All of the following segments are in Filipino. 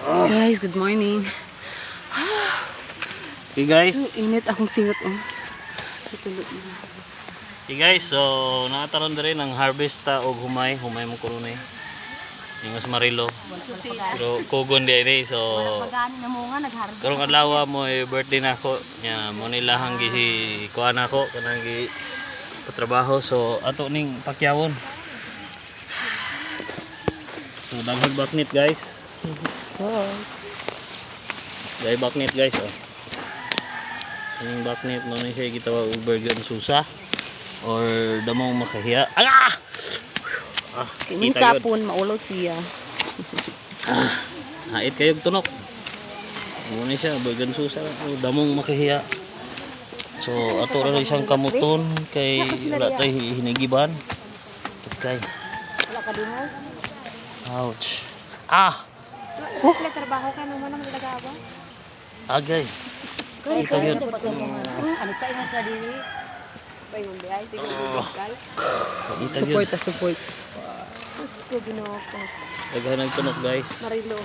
Guys, good morning. Okay guys. Init akong singot oh. Tutulog na. Okay guys, so nakataron rin ang harvest ta og humay mo kuno ni. Ingos marilo. Pero kugon di ini so Magani na mo nga nagharvest. karong adlaw mo birthday nako. Nya mo nilahang gi si kuan nako kanang gi patrabaho so ato ning pakyawon. So daghang baknit guys. Gay baknit guys oh. Yung baknit mo ni siya gitawag og burger susa or damong makahiya. Ah! Kining kapon maulo siya. Hait kayo tunok. Mo ni siya burger susa o damong makahiya. So ato ra isang kamuton kay wala tay hinigiban. Okay. Wala ka din mo. Ouch. Ah! Wala trabaho ka nang manang nilagawa. Agay. Ito yun. Ano sa ina sa dili? Payon di ay tigil lokal. Support. Gusto Ginoo ko. Daghan nagtunok guys. Marilo.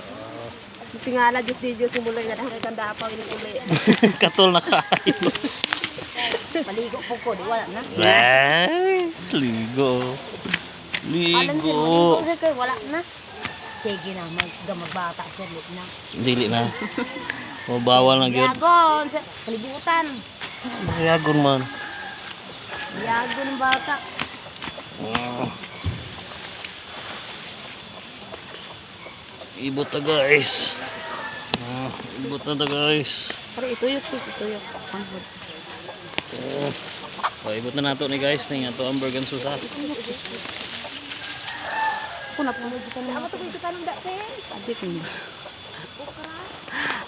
Tingala just video simulay na dahil tanda pa ini uli. Katol na kayo. Maligo po ko di wala na. Ligo. Alam Ligo. siya kay wala na. Sige na magbata siya na. Dili na. O bawal na gyud. Yagon sa kalibutan. Yagon man. Yagon ng bata. Ibot na guys. Ibot na guys. Pero ito yung Ibot na nato ni guys ning ato ang burger susa. Kuna po mo dito na. Ako to dito kanang dati. Sabi ko na.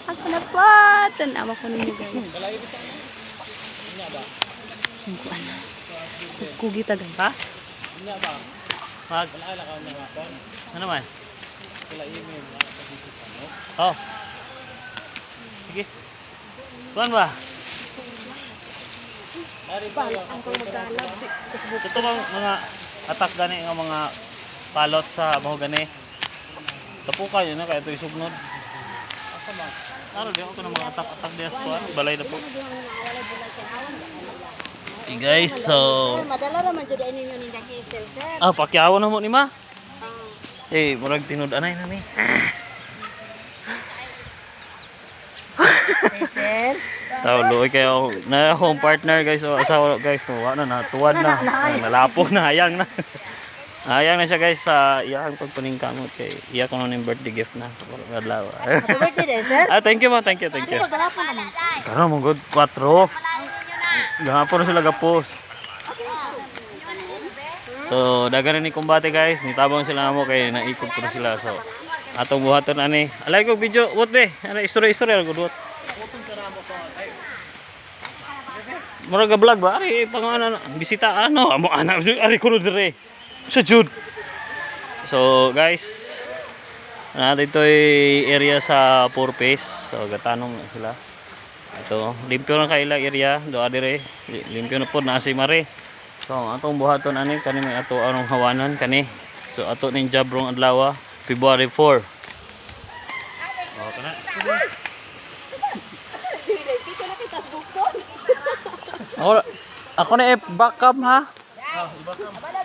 Ako na po. Tanawa ko ninyo guys. Kugi tagay. Ha? Mag. Ano man? Oh. Sige. Kuan ba? Ang ko magkalab. Ito bang mga atak gani nga mga palot sa baho gani. Tapukan yun na kaya ito isugnod. Ano di ako ng mga atak diya sa balay na po. Okay guys, so Madala raman jud ini ninyo nindang hazel sir. pakyawon na mo ni ma. Murag tinud-anay na ni. Hazel. Luoy kayo na home partner guys o asawa guys wa na tuwad na. Nalapo na hayang na. Hayang na siya guys sa iyang pagpaningkamot kay iya ko ning birthday gift na adlaw. Happy birthday din sir. Thank you ma, thank you. Ano galapan naman? Karon mo good 4. Gahapon na sila gapos. So daghan ni kumbate guys, nitabang sila mo kay naikog ko na sila so atong buhaton ani. Alay ko video, what be? Ana story gud what. Mura ga vlog ba? Ari pangana bisita ano, amo anak ari kuno dire. Sa Jude. So guys, dito ay area sa Purpose. So gatanong sila. Ito, limpyo na kaila area do adire. Limpyo na pod na si Mare. So atong buhaton ani kani may ato anong hawanan kani. So ato ning job rong adlaw February 4. Oh kana. Ako na backup ha. Bala